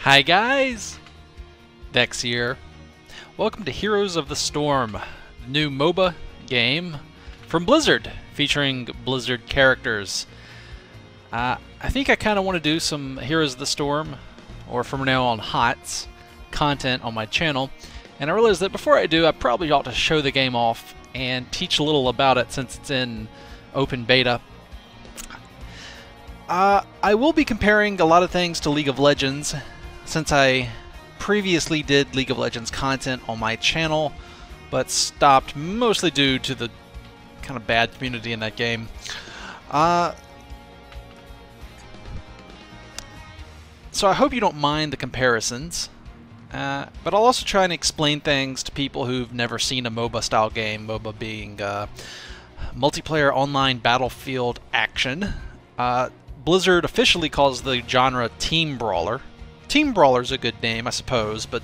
Hi guys! Vechs here. Welcome to Heroes of the Storm, the new MOBA game from Blizzard, featuring Blizzard characters. I think I kind of want to do some Heroes of the Storm, or from now on HOTS, content on my channel, and I realized that before I do, I probably ought to show the game off and teach a little about it since it's in open beta. I will be comparing a lot of things to League of Legends, since I previously did League of Legends content on my channel, but stopped mostly due to the kind of bad community in that game. So I hope you don't mind the comparisons, but I'll also try and explain things to people who've never seen a MOBA style game, MOBA being multiplayer online battlefield action. Blizzard officially calls the genre Team Brawler. Team Brawler's a good name, I suppose, but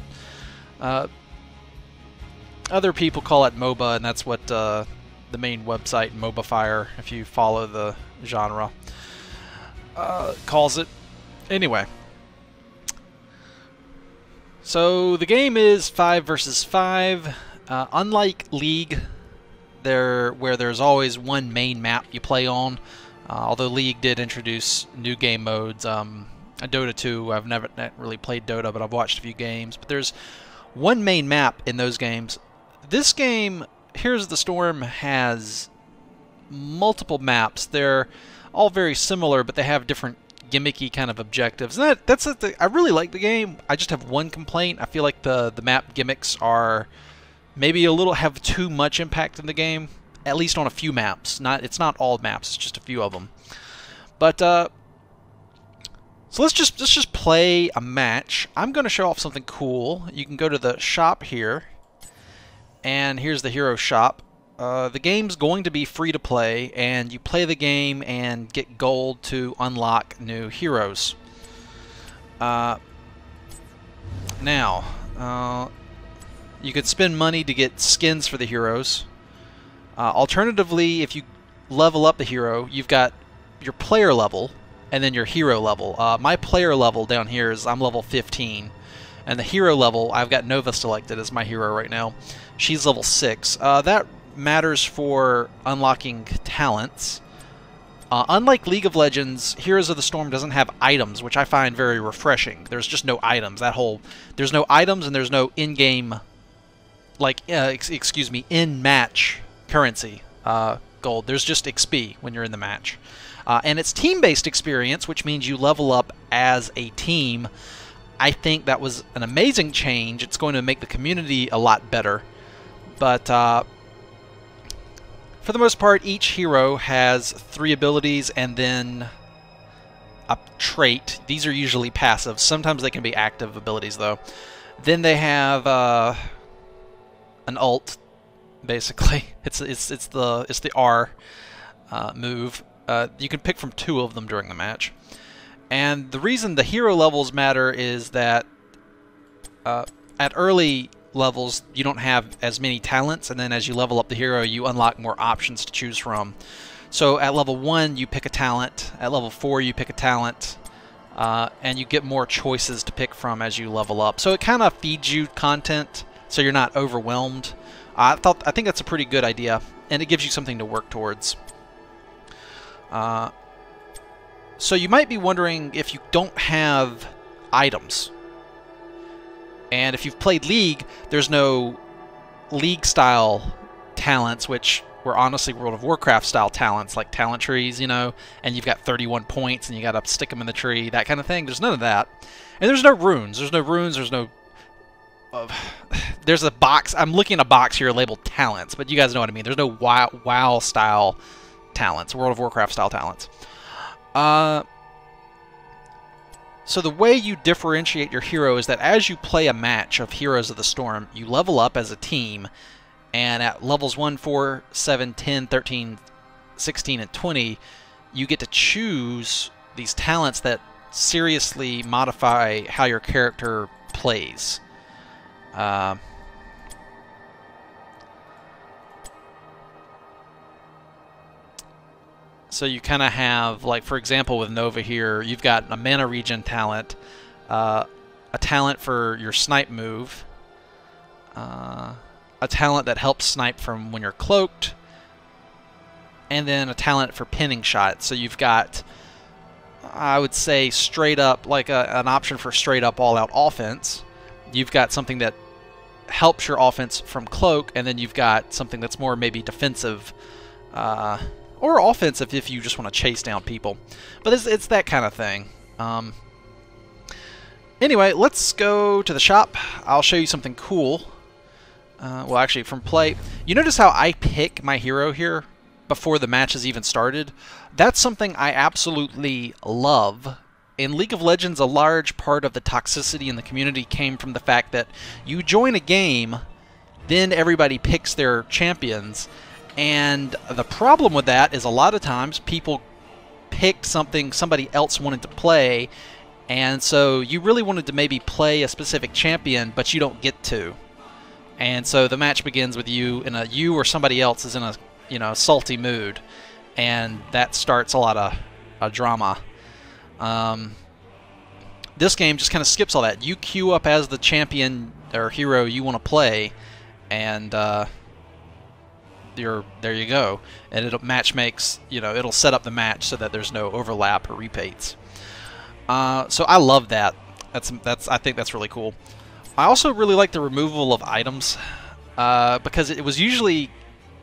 other people call it MOBA, and that's what the main website, MOBAfire, if you follow the genre, calls it. Anyway, so the game is 5 versus 5. Unlike League, where there's always one main map you play on, although League did introduce new game modes. Dota 2, I've never really played Dota, but I've watched a few games. But there's one main map in those games. This game, Heroes of the Storm, has multiple maps. They're all very similar, but they have different gimmicky kind of objectives. And I really like the game. I just have one complaint. I feel like the map gimmicks are maybe have too much impact in the game, at least on a few maps. It's not all maps, it's just a few of them. But so let's just play a match. I'm going to show off something cool. You can go to the shop here, and here's the hero shop. The game's going to be free to play, and you play the game and get gold to unlock new heroes. Now, you could spend money to get skins for the heroes. Alternatively, if you level up the hero, you've got your player level and then your hero level. My player level down here is I'm level 15, and the hero level, I've got Nova selected as my hero right now. She's level 6. That matters for unlocking talents. Unlike League of Legends, Heroes of the Storm doesn't have items, which I find very refreshing. There's just no items. There's no items, and there's no in-game, excuse me, in-match currency gold. There's just XP when you're in the match. And it's team-based experience, which means you level up as a team. I think that was an amazing change. It's going to make the community a lot better. But for the most part, each hero has 3 abilities and then a trait. These are usually passive. Sometimes they can be active abilities, though. Then they have an ult, basically. It's the R move. You can pick from 2 of them during the match. And the reason the hero levels matter is that at early levels you don't have as many talents, and then as you level up the hero you unlock more options to choose from. So at level 1 you pick a talent, at level 4 you pick a talent, and you get more choices to pick from as you level up. So it kind of feeds you content so you're not overwhelmed. I think that's a pretty good idea, and it gives you something to work towards. So you might be wondering if you don't have items. And if you've played League, there's no League-style talents, which were honestly World of Warcraft-style talents, like talent trees, you know, and you've got 31 points, and you got to stick them in the tree, that kind of thing. There's none of that. And there's no runes. There's no runes. There's no... there's a box. I'm looking at a box here labeled talents, but you guys know what I mean. There's no WoW-style talents, World of Warcraft-style talents. So the way you differentiate your hero is that as you play a match of Heroes of the Storm, you level up as a team, and at levels 1, 4, 7, 10, 13, 16, and 20, you get to choose these talents that seriously modify how your character plays. So you kind of have, like, for example, with Nova here, you've got a mana regen talent, a talent for your snipe move, a talent that helps snipe from when you're cloaked, and then a talent for pinning shots. So you've got, I would say, straight up, like an option for straight up all-out offense. You've got something that helps your offense from cloak, and then you've got something that's more maybe defensive or offensive if you just want to chase down people. But it's that kind of thing. Anyway, let's go to the shop. I'll show you something cool. Well, actually, from play, you notice how I pick my hero here before the match has even started? That's something I absolutely love. In League of Legends, a large part of the toxicity in the community came from the fact that you join a game, then everybody picks their champions, and the problem with that is a lot of times people pick something somebody else wanted to play, and so you really wanted to maybe play a specific champion, but you don't get to. And so the match begins with you or somebody else is in a salty mood, and that starts a lot of drama. This game just kind of skips all that. You queue up as the champion or hero you want to play, and there you go. And it'll set up the match so that there's no overlap or repeats. So I love that. I think that's really cool. I also really like the removal of items, because it was usually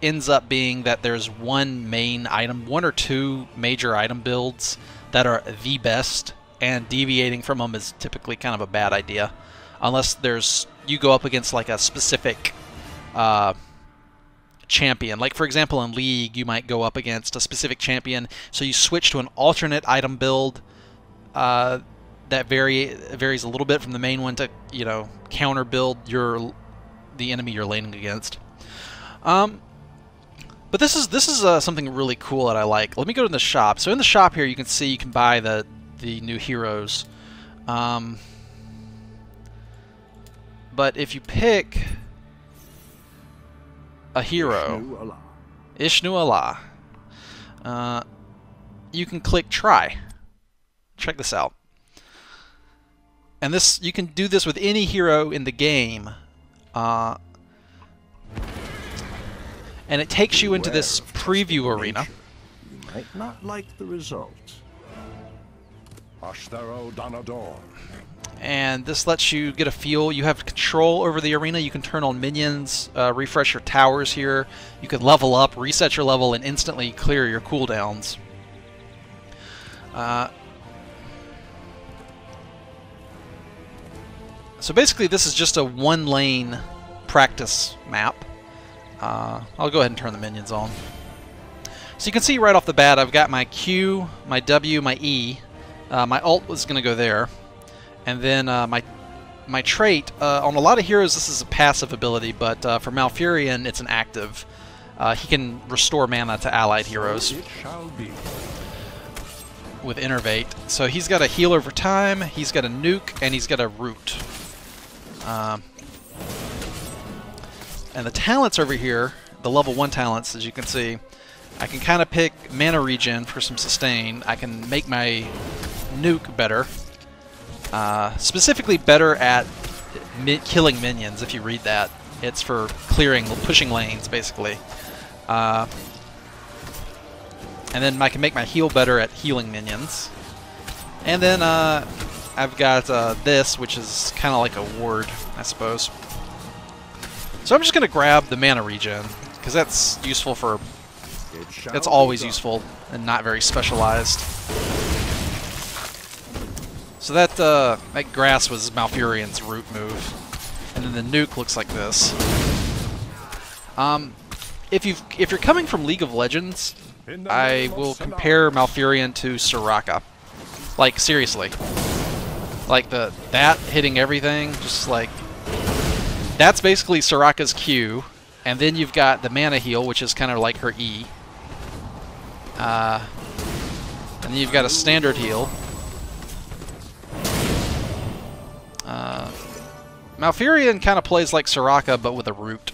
ends up being that there's one main item, one or two major item builds that are the best, and deviating from them is typically kind of a bad idea, unless you go up against like a specific champion. Like for example in League, you might go up against a specific champion, so you switch to an alternate item build that varies a little bit from the main one to counter build the enemy you're laning against. But this is something really cool that I like. Let me go to the shop. So in the shop here, you can see you can buy the new heroes. But if you pick a hero, Ishnu Allah, you can click try. Check this out. And you can do this with any hero in the game. And it takes you into this preview arena. You might not like the results. And this lets you get a feel. You have control over the arena. You can turn on minions, refresh your towers here. You can level up, reset your level, and instantly clear your cooldowns. So basically this is just a one-lane practice map. I'll go ahead and turn the minions on. So you can see right off the bat I've got my Q, my W, my E. My ult was going to go there. And then my trait, on a lot of heroes this is a passive ability, but for Malfurion it's an active. He can restore mana to allied heroes with Innervate. So he's got a heal over time, he's got a nuke, and he's got a root. And the talents over here, the level 1 talents, as you can see, I can kind of pick mana regen for some sustain. I can make my nuke better. Specifically better at killing minions, if you read that. It's for pushing lanes, basically. And then I can make my heal better at healing minions. And then I've got this, which is kind of like a ward, I suppose. So I'm just going to grab the mana regen, because that's useful for... That's always useful and not very specialized. So that grass was Malfurion's root move. And then the nuke looks like this. If you're coming from League of Legends, I will compare Malfurion to Soraka. Like, seriously. Like, that hitting everything, just like... That's basically Soraka's Q, and then you've got the mana heal, which is kind of like her E. And then you've got a standard heal. Malfurion kind of plays like Soraka, but with a root.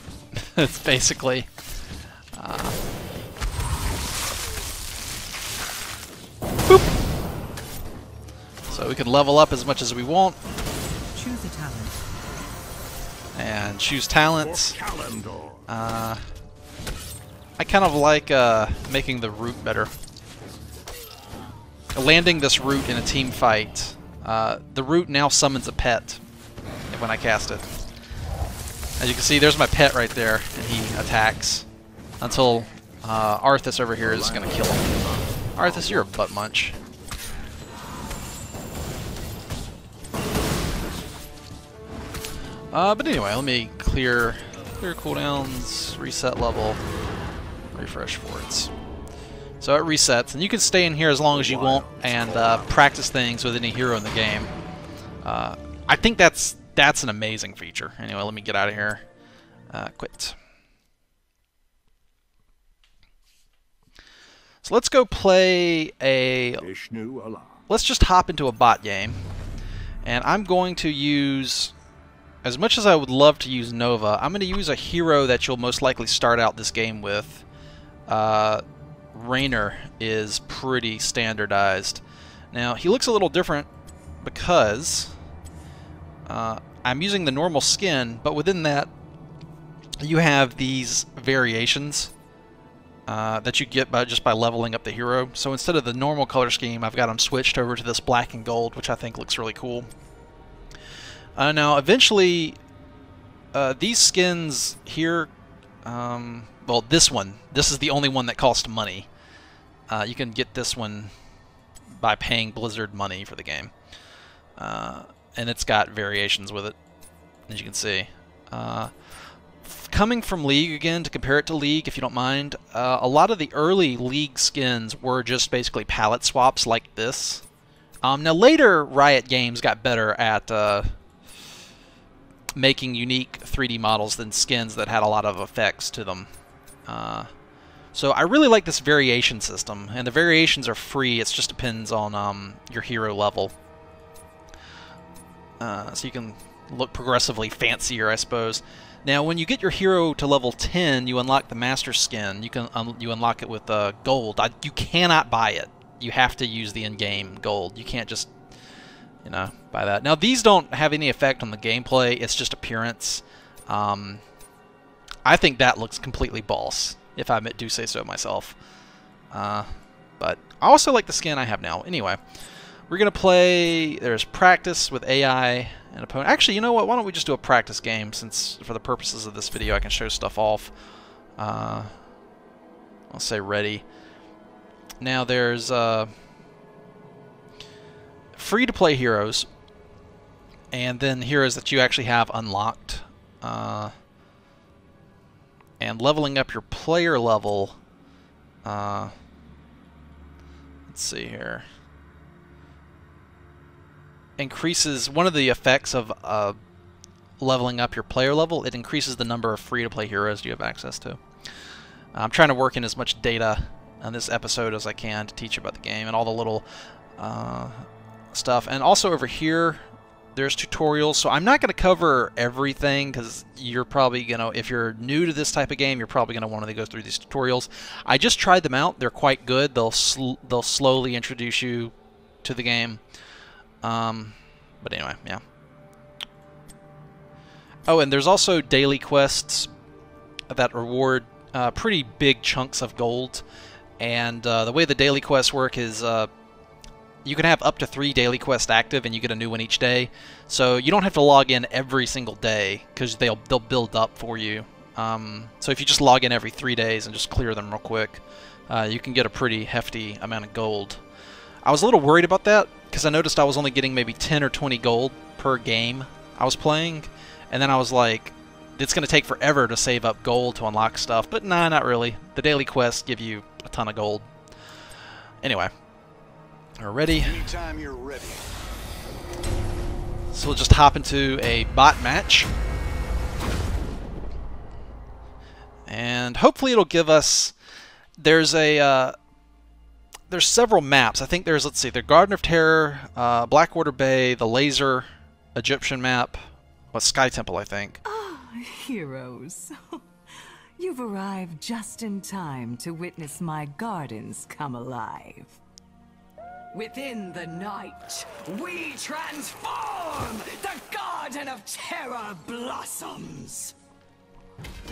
It's basically... boop! So we can level up as much as we want. Choose a talent. And choose talents. Calendar. I kind of like making the root better. Landing this root in a team fight. The root now summons a pet when I cast it. As you can see, there's my pet right there, and he attacks until Arthas over here is going to kill him. Arthas, you're a butt munch. But anyway, let me clear cooldowns, reset level, refresh forwards. So it resets, and you can stay in here as long as you want and practice things with any hero in the game. I think that's an amazing feature. Anyway, let me get out of here. Quit. So let's go play a... Let's just hop into a bot game. And I'm going to use... As much as I would love to use Nova, I'm going to use a hero that you'll most likely start out this game with. Raynor is pretty standardized. Now, he looks a little different because I'm using the normal skin, but within that you have these variations that you get just by leveling up the hero. So instead of the normal color scheme, I've got him switched over to this black and gold, which I think looks really cool. Now, eventually, these skins here, well, this is the only one that costs money. You can get this one by paying Blizzard money for the game. And it's got variations with it, as you can see. Coming from League again, to compare it to League, if you don't mind, a lot of the early League skins were just basically palette swaps like this. Now, later Riot Games got better at making unique 3D models than skins that had a lot of effects to them. So I really like this variation system, and the variations are free. It just depends on your hero level. So you can look progressively fancier, I suppose. Now, when you get your hero to level 10, you unlock the Master Skin. You can you unlock it with gold. You cannot buy it. You have to use the in-game gold. You can't just, you know, buy that. Now, these don't have any effect on the gameplay. It's just appearance. I think that looks completely boss, if I do say so myself. But I also like the skin I have now. Anyway, we're going to play... There's practice with AI and opponent. Actually, you know what? Why don't we just do a practice game, since for the purposes of this video I can show stuff off. I'll say ready. Now there's free-to-play heroes, and then heroes that you actually have unlocked. And leveling up your player level, let's see here, increases one of the effects of leveling up your player level. It increases the number of free-to-play heroes you have access to. I'm trying to work in as much data on this episode as I can to teach about the game and all the little stuff. And also over here, there's tutorials, so I'm not going to cover everything because you're probably going to, if you're new to this type of game, you're probably going to want to go through these tutorials. I just tried them out. They're quite good. They'll slowly introduce you to the game. But anyway, yeah. Oh, and there's also daily quests that reward pretty big chunks of gold. And the way the daily quests work is... you can have up to 3 daily quests active, and you get a new one each day. So you don't have to log in every single day, because they'll build up for you. So if you just log in every 3 days and just clear them real quick, you can get a pretty hefty amount of gold. I was a little worried about that, because I noticed I was only getting maybe 10 or 20 gold per game I was playing. And then I was like, it's going to take forever to save up gold to unlock stuff. But nah, not really. The daily quests give you a ton of gold. Anyway. We're ready. Anytime you're ready. So we'll just hop into a bot match. And hopefully it'll give us... There's several maps. I think there's, let's see, the Garden of Terror, Blackwater Bay, the Laser, Egyptian map, Sky Temple, I think. Ah, heroes. You've arrived just in time to witness my gardens come alive. Within the night, we transform! The terror blossoms.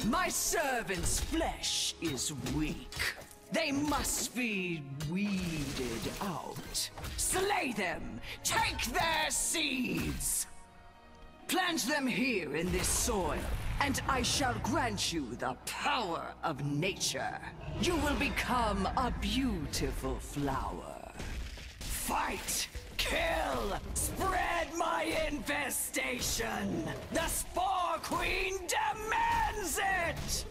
My servants' flesh is weak. They must be weeded out. Slay them! Take their seeds! Plant them here in this soil, and I shall grant you the power of nature. You will become a beautiful flower. Fight! Kill! Spread my infestation! The Spore Queen demands it!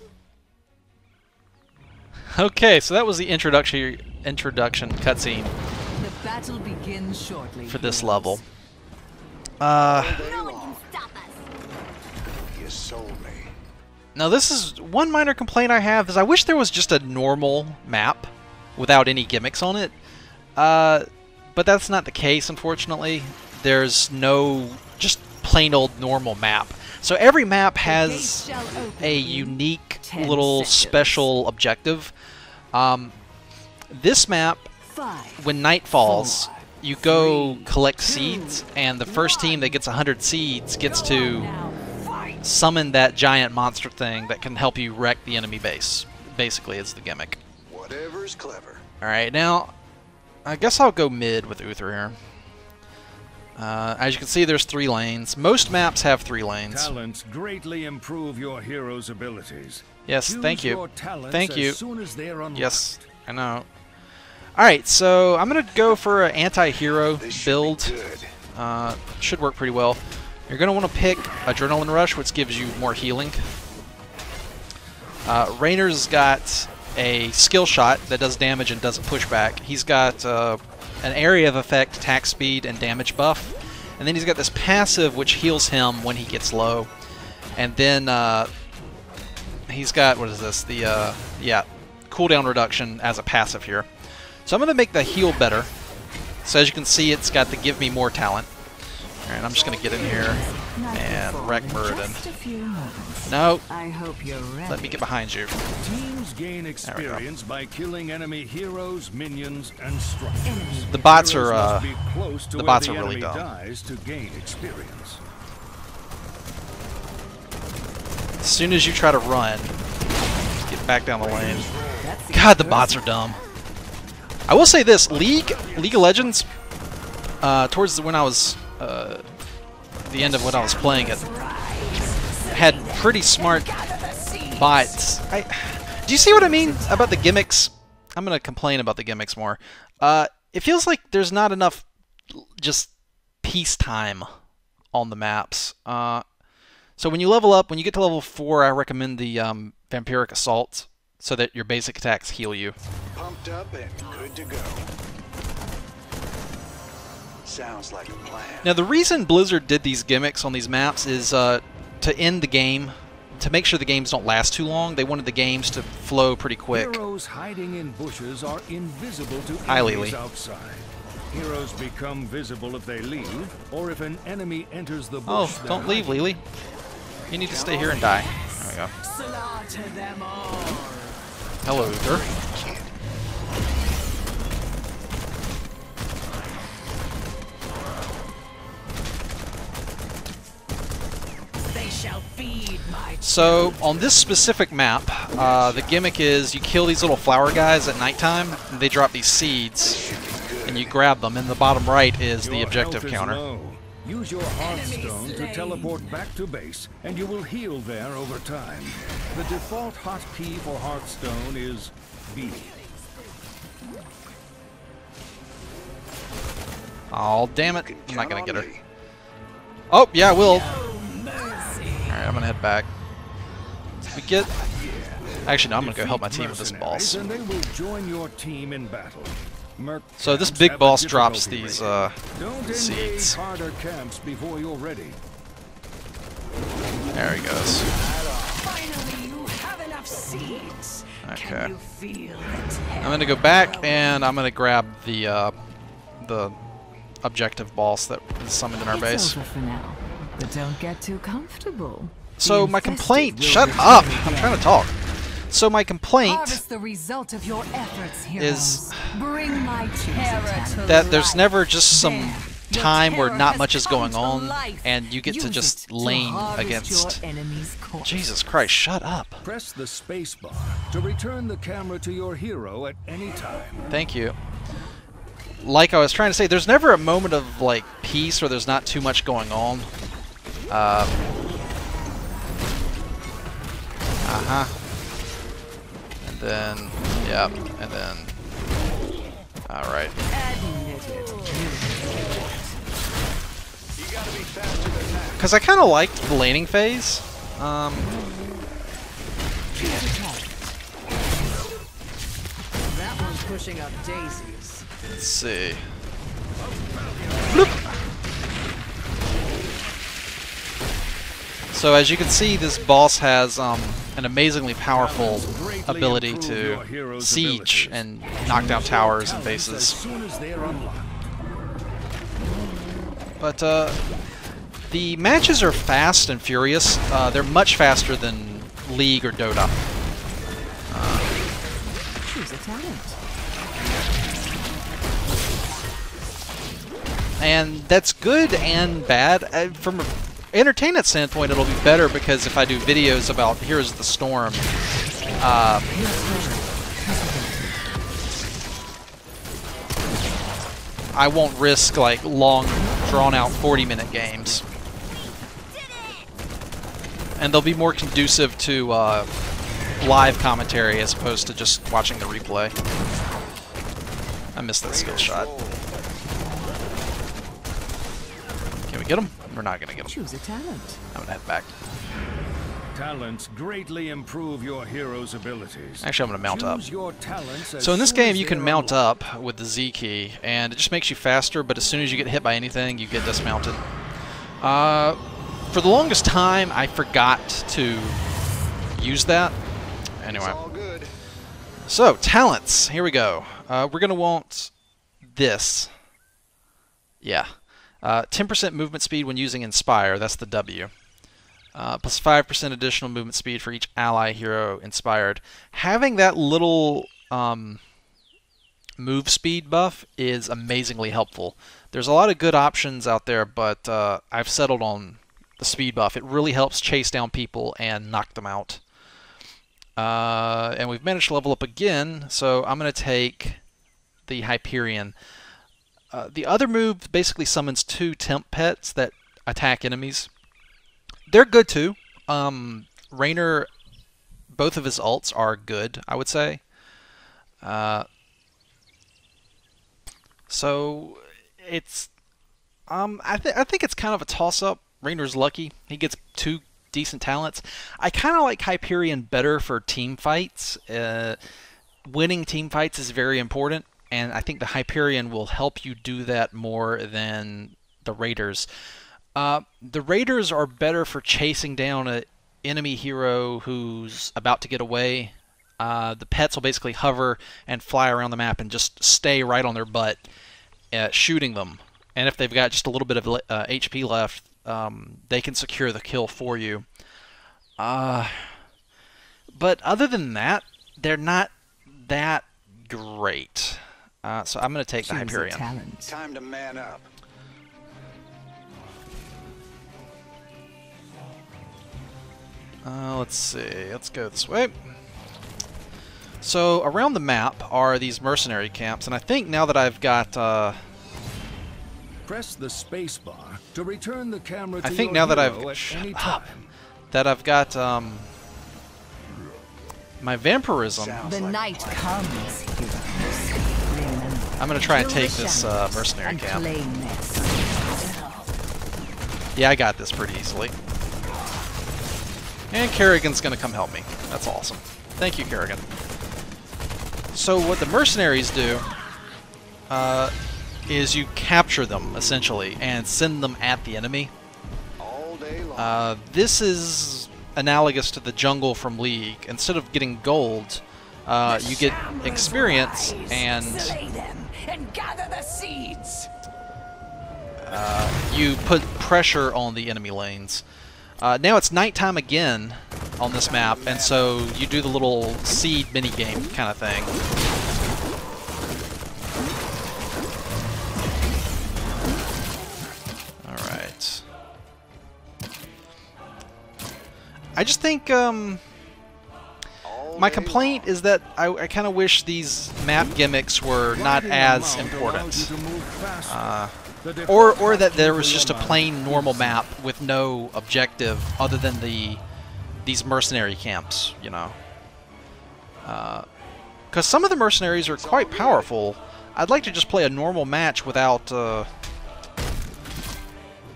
Okay, so that was the introduction cutscene The battle begins shortly. for this level. No one can stop us. You sold me. Now this is one minor complaint I have is I wish there was just a normal map without any gimmicks on it. But that's not the case, unfortunately. There's no just plain old normal map. So every map has a unique little special objective. This map, when night falls, you go collect seeds, and the first team that gets 100 seeds gets to summon that giant monster thing that can help you wreck the enemy base. Basically, is the gimmick. Whatever's clever. Alright, now, I guess I'll go mid with Uther here. As you can see, there's 3 lanes. Most maps have 3 lanes. Talents greatly improve your hero's abilities. Yes, thank you. Thank you. As soon as they are unlocked. Yes, I know. Alright, so I'm going to go for an anti-hero build. Should work pretty well. You're going to want to pick Adrenaline Rush, which gives you more healing. Raynor's got a skill shot that does damage and doesn't push back. He's got an area of effect, attack speed, and damage buff. And then he's got this passive which heals him when he gets low. And then he's got, what is this? The, yeah, cooldown reduction as a passive here. So I'm going to make the heal better. So as you can see, it's got the give me more talent. Alright, I'm just going to get in here and wreck Muradin. No, let me get behind you. Teams gain experience by killing enemy heroes, minions, and structures. The bots are Heroes must be close to the where bots the are really enemy dumb. dies to gain experience. As soon as you try to run, get back down the lane. God, the bots are dumb. I will say this: League of Legends, towards when I was the end of when I was playing it, had pretty smart bots. Do you see what I mean about the gimmicks? I'm gonna complain about the gimmicks more. It feels like there's not enough just peacetime on the maps. So when you level up, when you get to level 4, I recommend the Vampiric Assault, so that your basic attacks heal you. Pumped up and good to go. Sounds like a plan. Now the reason Blizzard did these gimmicks on these maps is to end the game, to make sure the games don't last too long. They wanted the games to flow pretty quick. Heroes hiding in bushes are invisible to Hi, enemies Lily. outside. Heroes become visible if they leave, or if an enemy enters the bush. Oh, don't leave, Lily. You need to stay here and die. There we go. Slaughter them all. Hello, Uther. They shall feed my So, on this specific map, the gimmick is you kill these little flower guys at nighttime, and they drop these seeds, and you grab them. In the bottom right is the Your objective health is counter. low. Use your Hearthstone to slain. teleport back to base, and you will heal there over time. The default hotkey for Hearthstone is B. Oh, damn it. I'm not going to get her. Oh, yeah, I will. Alright, I'm going to head back. We get... Actually, no, I'm going to go help my team with this boss. And they will join your team in battle. So this Camps big have a boss drops difficulty these rating. Don't engage seeds. harder camps before you're ready. There he goes. Finally, you have enough seeds. Okay. Can you feel it? I'm going to go back, and I'm going to grab the objective boss that is summoned in our base. It's over for now, but don't get too comfortable. So The my infested complaint... will Shut return up! again. I'm trying to talk. So my complaint Harvest the result of your efforts, heroes. is Bring my terror to that there's never just some time where terror not has much is come going to on, life. and you get to Use just it to lane harvest against... your enemy's corpse. Jesus Christ, shut up. Press the spacebar to return the camera to your hero at any time. Thank you. Like I was trying to say, there's never a moment of, like, peace where there's not too much going on. And then, yep, and then... Alright. Because I kind of liked the laning phase. That one's pushing up daisies. Let's see. Bloop. So as you can see, this boss has an amazingly powerful ability to siege and knock down towers and bases. But the matches are fast and furious. They're much faster than League or Dota. Choose a talent. And that's good and bad. From an entertainment standpoint, it'll be better because if I do videos about Heroes of the Storm, I won't risk like long, drawn-out 40-minute games. And they'll be more conducive to live commentary as opposed to just watching the replay. I missed that skill shot. Can we get him? We're not gonna get him. Choose a talent. I'm gonna head back. Talents greatly improve your hero's abilities. Actually, I'm gonna mount up. Choose your talents as So in this soon game, as you can they're mount unlocked. up with the Z key, and it just makes you faster. But as soon as you get hit by anything, you get dismounted. For the longest time, I forgot to use that. Anyway, It's all good. so talents. Here we go. We're gonna want this. Yeah. 10% movement speed when using Inspire, that's the W. Plus 5% additional movement speed for each ally hero inspired. Having that little move speed buff is amazingly helpful. There's a lot of good options out there, but I've settled on the speed buff. It really helps chase down people and knock them out. And we've managed to level up again, so I'm going to take the Hyperion. The other move basically summons 2 temp pets that attack enemies. They're good too. Raynor, both of his ults are good, I would say. So it's I think it's kind of a toss-up. Raynor's lucky. He gets 2 decent talents. I kind of like Hyperion better for team fights. Winning team fights is very important, and I think the Hyperion will help you do that more than the Raiders. The Raiders are better for chasing down an enemy hero who's about to get away. The pets will basically hover and fly around the map and just stay right on their butt, shooting them. And if they've got just a little bit of HP left, they can secure the kill for you. But other than that, they're not that great. So I'm going to take the Hyperion. Time to man up. Let's see. Let's go this way. So around the map are these mercenary camps, and I think now that I've got Press the spacebar to return the camera to I think your now that hero I've at shut any up, time. that I've got my vampirism. Sounds The like a night plan. comes, heroes. Remember, I'm gonna try and kill the take this shadows mercenary and camp. claim this. Yeah, I got this pretty easily. And Kerrigan's gonna come help me. That's awesome. Thank you, Kerrigan. So what the mercenaries do is you capture them, essentially, and send them at the enemy. All day long. This is analogous to the jungle from League. Instead of getting gold, you get experience, and Slay them and gather the seeds. you put pressure on the enemy lanes. Now it's nighttime again on this map, and so you do the little seed minigame kind of thing. I just think my complaint is that I kind of wish these map gimmicks were not as important. Or that there was just a plain normal map with no objective other than these mercenary camps, you know. Because some of the mercenaries are quite powerful. I'd like to just play a normal match without... Oh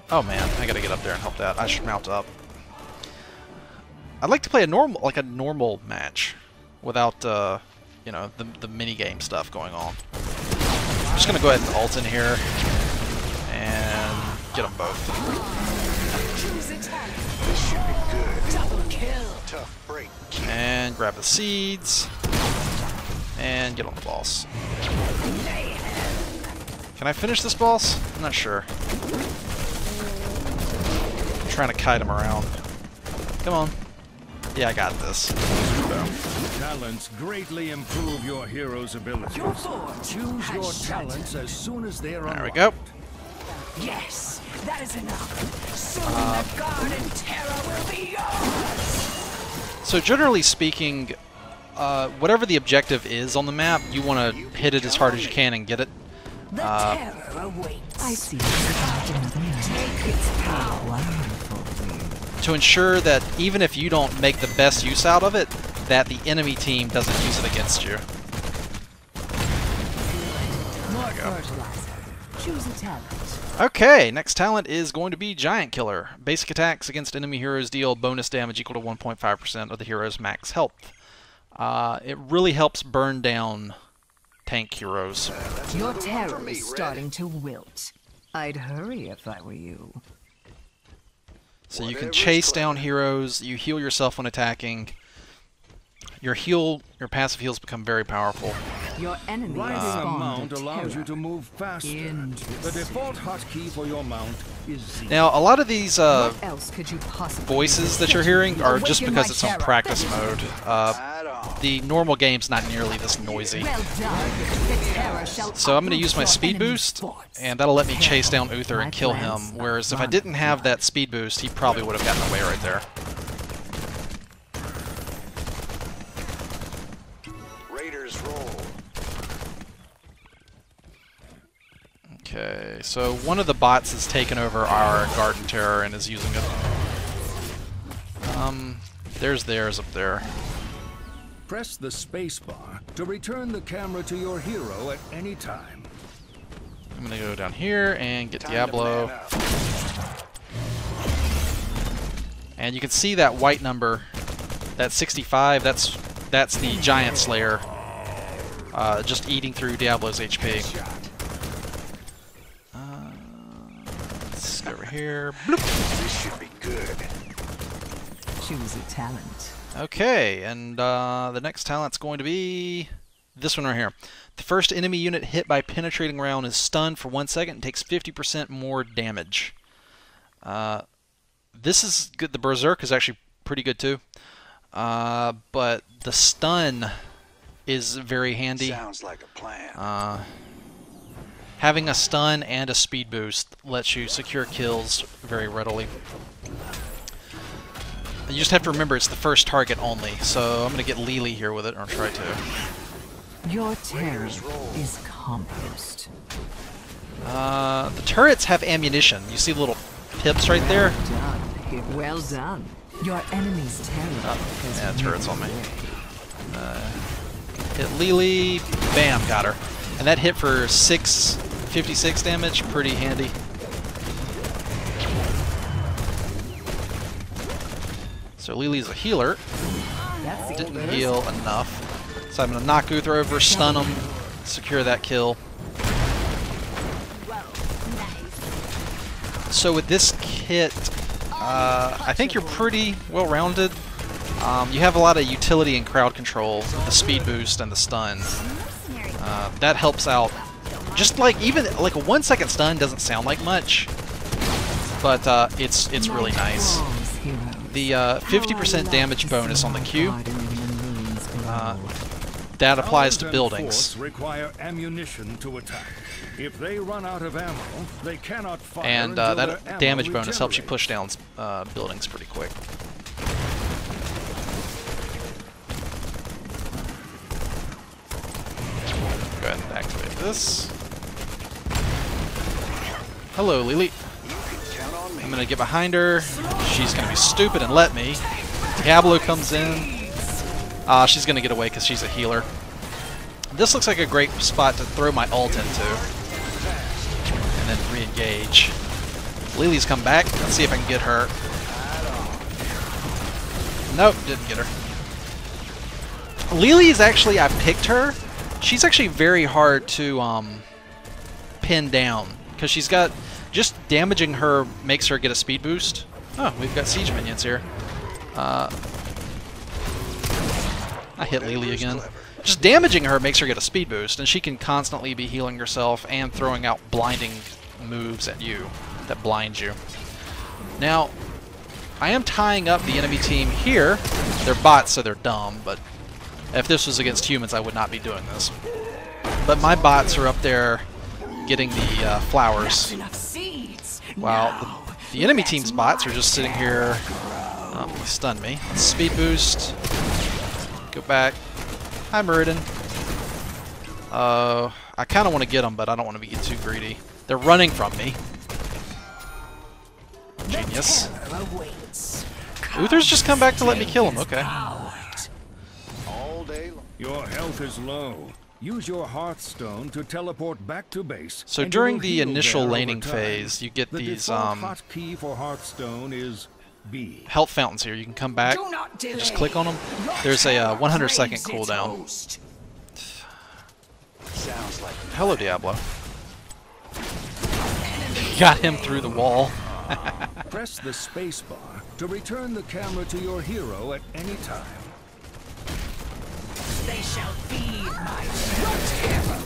man, I gotta get up there and help that. I should mount up. I'd like to play a normal match without, you know, the mini-game stuff going on. I'm just gonna go ahead and ult in here and get them both. This should be good. Double kill. Tough break. And grab the seeds and get on the boss. Can I finish this boss? I'm not sure. I'm trying to kite him around. Come on. Yeah, I got this. Talents greatly improve your hero's abilities. Choose your talents as soon as they are unlocked. There we go. Yes, that is enough. Soon the garden terror will be yours. So generally speaking, whatever the objective is on the map, you want to hit it as hard as you can and get it. The terror awaits. I see. Take its power. To ensure that even if you don't make the best use out of it, that the enemy team doesn't use it against you. More fertilizer. Choose a talent. Okay, next talent is going to be Giant Killer. Basic attacks against enemy heroes deal bonus damage equal to 1.5% of the hero's max health. It really helps burn down tank heroes. Your terror is starting to wilt. I'd hurry if I were you. So you can chase down heroes, you heal yourself when attacking. Your passive heals become very powerful. Your enemy Riding a mount spawned allows you to move faster. The default hotkey for your mount is Z. Now, a lot of these What else could you possibly voices that you're hearing are just because it's on practice mode. The normal game's not nearly this noisy. Well done. The terror shall So I'm going to use my uproot speed your enemy's boost, forts. and that'll let me chase down Uther and kill him, whereas if I didn't have that speed boost, he probably would have gotten away right there. Raiders roll. Okay, so one of the bots has taken over our Garden Terror and is using it. There's theirs up there. Press the spacebar to return the camera to your hero at any time. I'm gonna go down here and get Time to Diablo. man up. And you can see that white number, that 65, that's the Giant Slayer, just eating through Diablo's HP. Let's go over here. Bloop. This should be good. Choose a talent. Okay, and the next talent's going to be this one right here. The first enemy unit hit by penetrating round is stunned for 1 second and takes 50% more damage. This is good. The Berserk is actually pretty good too. But the stun is very handy. Sounds like a plan. Having a stun and a speed boost lets you secure kills very readily. You just have to remember it's the first target only, so I'm going to get Lily here with it, or try to. Your terror is compost. The turrets have ammunition. You see the little pips right there? Done. Well done. Your enemy's terror. Yeah, turret's on me. Hit Lily, bam, got her. And that hit for 56 damage, pretty handy. So Lily's a healer. Didn't heal enough. So I'm going to knock Uther over, stun him, secure that kill. So with this kit, I think you're pretty well-rounded. You have a lot of utility and crowd control, the speed boost and the stun. That helps out. Just like even like a 1 second stun doesn't sound like much, but it's really nice. The 50% damage bonus on the Q, that applies to buildings. Require ammunition to attack. If they run out of ammo, they cannot fire And until that their damage ammo bonus helps you regenerates. push down buildings pretty quick. activate this. Hello, Lily. I'm gonna get behind her. She's gonna be stupid and let me. Diablo comes in. She's gonna get away because she's a healer. This looks like a great spot to throw my ult into. And then re-engage. Lily's come back. Let's see if I can get her. Nope, didn't get her. Lily is actually, I picked her. She's actually very hard to pin down. Because she's got, just damaging her makes her get a speed boost. Oh, we've got siege minions here. I hit Lily again. Just damaging her makes her get a speed boost, and she can constantly be healing herself and throwing out blinding moves at you that blind you. Now, I am tying up the enemy team here. They're bots, so they're dumb, but if this was against humans, I would not be doing this. But my bots are up there getting the flowers, while the enemy team's bots are just sitting here. He stunned me. Speed boost. Go back. Hi, Meriden. I kind of want to get them, but I don't want to get too greedy. They're running from me. Genius. Uther's just come back to let me kill him. Okay. Your health is low. Use your Hearthstone to teleport back to base. So during the initial laning phase, you get these hotkey for Hearthstone is B. health fountains here. You can come back, just click on them. There's a 100-second cooldown. Hello, Diablo. Got him through the wall. Press the spacebar to return the camera to your hero at any time. They shall feed my terror.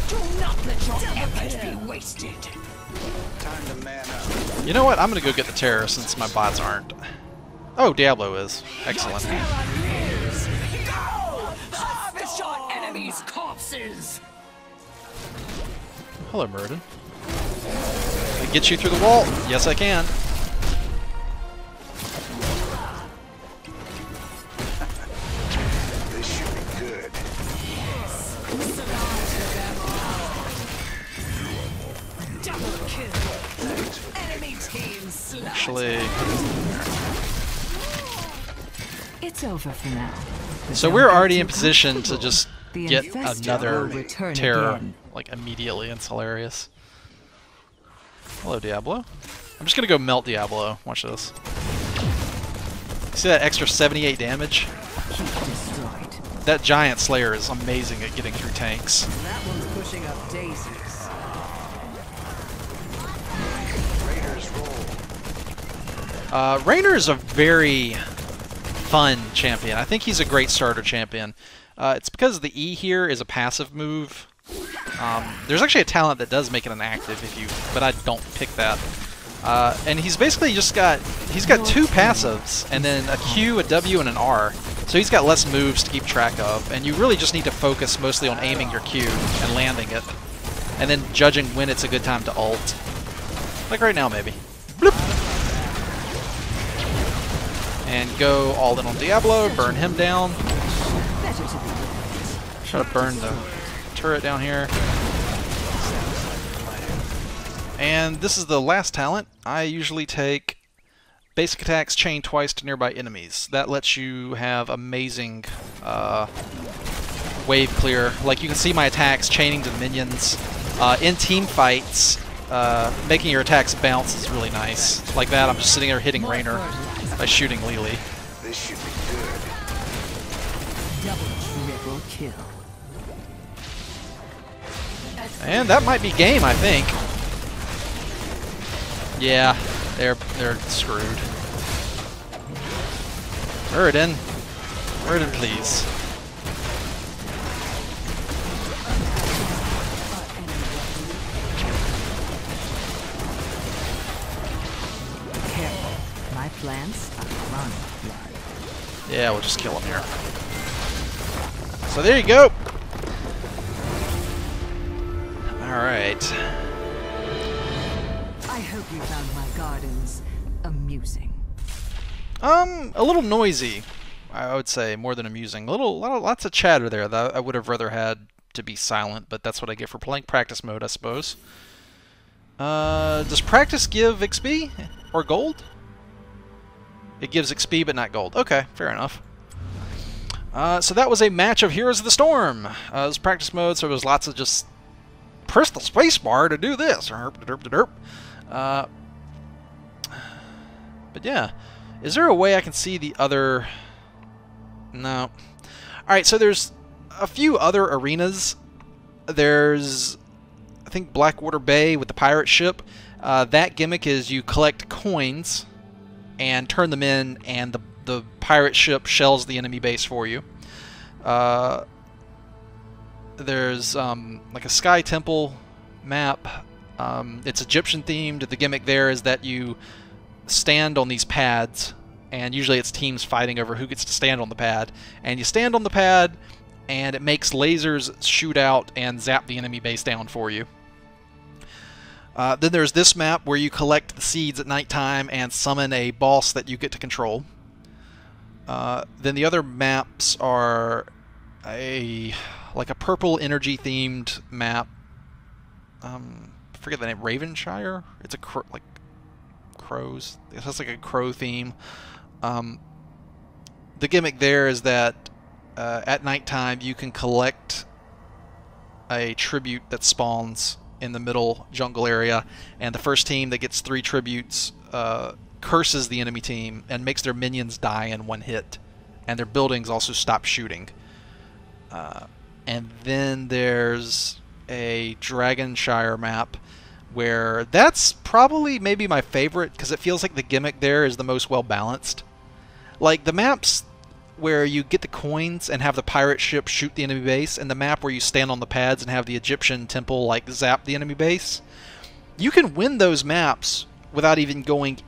Do not let your effort be wasted. Time to man up. You know what? I'm gonna go get the terror since my bots aren't. Oh, Diablo is. Excellent. Go! Harvest your enemies' corpses. Hello, Meriden. Can I get you through the wall? Yes, I can. This should be good. Double kill. Enemy team slaughtered. Actually, It's over for now. so we're already in position to just The get infested another will return terror, again. like, immediately. It's hilarious. Hello, Diablo. I'm just gonna go melt Diablo. Watch this. See that extra 78 damage? Destroyed. That giant slayer is amazing at getting through tanks. That one's pushing up daisies. Raiders roll. Raynor is a very fun champion. I think he's a great starter champion. It's because the E here is a passive move. There's actually a talent that does make it an active, but I don't pick that. And he's basically just he's got two passives, and then a Q, a W, and an R. So he's got less moves to keep track of, and you really just need to focus mostly on aiming your Q and landing it, and then judging when it's a good time to ult. Like right now, maybe. Bloop. And go all in on Diablo, burn him down. Try to burn the turret down here. And this is the last talent. I usually take basic attacks chain twice to nearby enemies. That lets you have amazing wave clear. Like, you can see my attacks chaining to the minions. In team fights, making your attacks bounce is really nice. Like that, I'm just sitting there hitting Raynor by shooting Lily. This should be good. Double triple kill. And that might be game, I think. Yeah, they're screwed. Meriden, please. Careful. My plants are chronic blood. Yeah, we'll just kill him here. So there you go. Alright. I hope you found my gardens amusing. A little noisy, I would say, more than amusing. Lots of chatter there that I would have rather had to be silent, but that's what I get for playing practice mode, I suppose. Does practice give XP or gold? It gives XP but not gold. Okay, fair enough. So that was a match of Heroes of the Storm. It was practice mode, so there was lots of just press the spacebar to do this. But yeah, is there a way I can see the other? No. Alright, so there's a few other arenas. There's, I think, Blackwater Bay with the pirate ship. That gimmick is you collect coins and turn them in, and the pirate ship shells the enemy base for you. There's like a Sky Temple map. It's Egyptian themed. The gimmick there is that you stand on these pads, and usually it's teams fighting over who gets to stand on the pad. And you stand on the pad, and it makes lasers shoot out and zap the enemy base down for you. Then there's this map where you collect the seeds at nighttime and summon a boss that you get to control. Then the other maps are like a purple energy themed map. I forget the name. Ravenshire. It's like crows. It has like a crow theme. The gimmick there is that at nighttime you can collect a tribute that spawns in the middle jungle area, and the first team that gets 3 tributes curses the enemy team and makes their minions die in 1 hit, and their buildings also stop shooting. And then there's a Dragonshire map where that's probably maybe my favorite, because it feels like the gimmick there is the most well balanced. Like the maps where you get the coins and have the pirate ship shoot the enemy base, and the map where you stand on the pads and have the Egyptian temple like zap the enemy base, you can win those maps without even going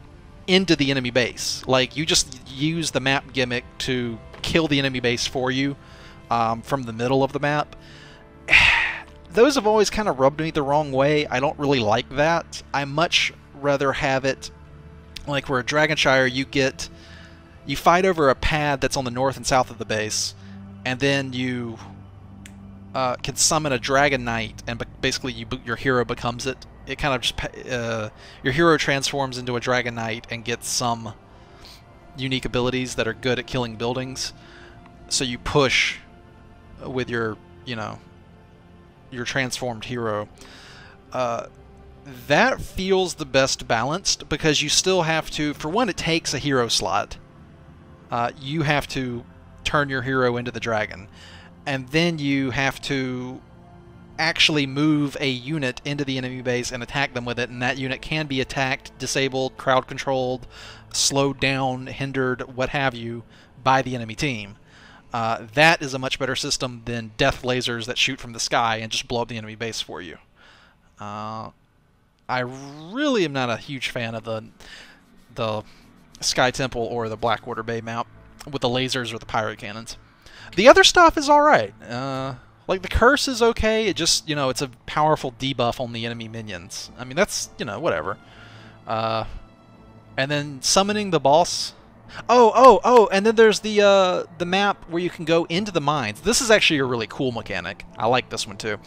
into the enemy base. Like, you just use the map gimmick to kill the enemy base for you from the middle of the map. Those have always kind of rubbed me the wrong way. I don't really like that. I much rather have it like where Dragonshire you fight over a pad that's on the north and south of the base, and then you can summon a Dragon Knight, and basically your hero becomes it. It kind of just your hero transforms into a Dragon Knight and gets some unique abilities that are good at killing buildings. So you push with your transformed hero. That feels the best balanced, because you still have to, for one, it takes a hero slot. You have to turn your hero into the dragon, and then you have to actually move a unit into the enemy base and attack them with it, and that unit can be attacked, disabled, crowd controlled, slowed down, hindered, what have you, by the enemy team. That is a much better system than death lasers that shoot from the sky and just blow up the enemy base for you. I really am not a huge fan of the Sky Temple or the Blackwater Bay map with the lasers or the pirate cannons. The other stuff is alright. Like the curse is okay. It just, it's a powerful debuff on the enemy minions. I mean, that's, whatever. And then summoning the boss. Oh, and then there's the map where you can go into the mines. This is actually a really cool mechanic. I like this one too.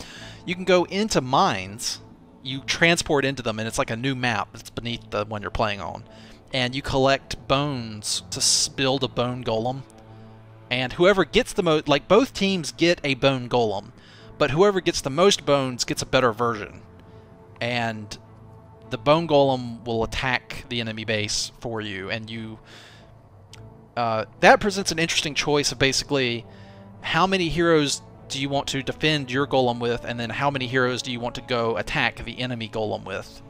You can go into mines, you transport into them, and it's like a new map that's beneath the one you're playing on. And you collect bones to build a bone golem. And whoever gets the most, like both teams get a bone golem, but whoever gets the most bones gets a better version. And the bone golem will attack the enemy base for you, and that presents an interesting choice of basically how many heroes do you want to defend your golem with, and then how many heroes do you want to go attack the enemy golem with.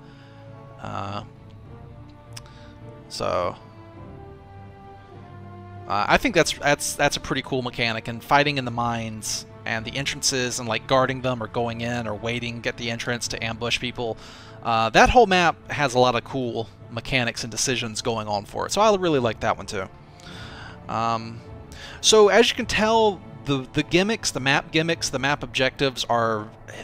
I think that's a pretty cool mechanic, and fighting in the mines and the entrances and like guarding them or going in or waiting at the entrance to ambush people. That whole map has a lot of cool mechanics and decisions going on for it, so I really like that one too. So as you can tell, the gimmicks, the map objectives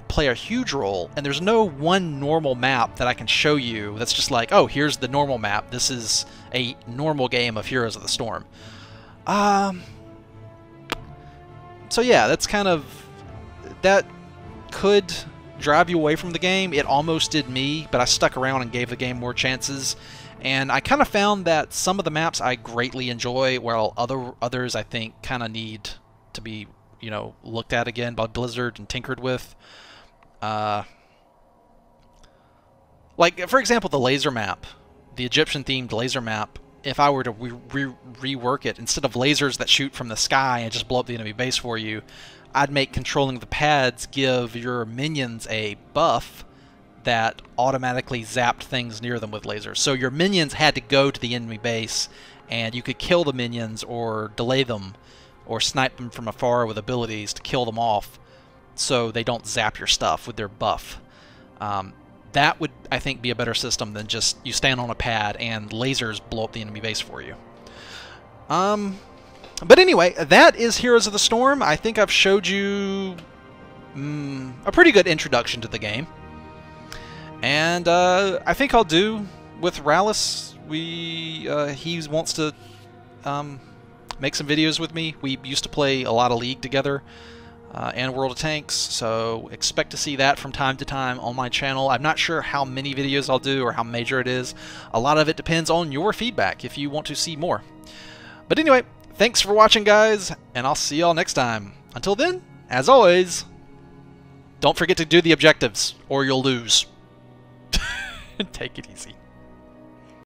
play a huge role, and there's no one normal map that I can show you that's just like, oh, here's the normal map. This is a normal game of Heroes of the Storm. So yeah, that's kind of that could drive you away from the game. It almost did me, but I stuck around and gave the game more chances. And I kind of found that some of the maps I greatly enjoy, while others I think kind of need to be, you know, looked at again by Blizzard and tinkered with. Like, for example, the laser map, the Egyptian-themed laser map. If I were to rework it, instead of lasers that shoot from the sky and just blow up the enemy base for you, I'd make controlling the pads give your minions a buff that automatically zapped things near them with lasers. So your minions had to go to the enemy base, and you could kill the minions or delay them or snipe them from afar with abilities to kill them off so they don't zap your stuff with their buff. That would, I think, be a better system than just you stand on a pad and lasers blow up the enemy base for you. But anyway, that is Heroes of the Storm. I think I've showed you a pretty good introduction to the game. And I think I'll do with Rallis. He wants to make some videos with me. We used to play a lot of League together. And World of Tanks, so expect to see that from time to time on my channel. I'm not sure how many videos I'll do or how major it is. A lot of it depends on your feedback if you want to see more. But anyway, thanks for watching, guys, and I'll see y'all next time. Until then, as always, don't forget to do the objectives or you'll lose. Take it easy.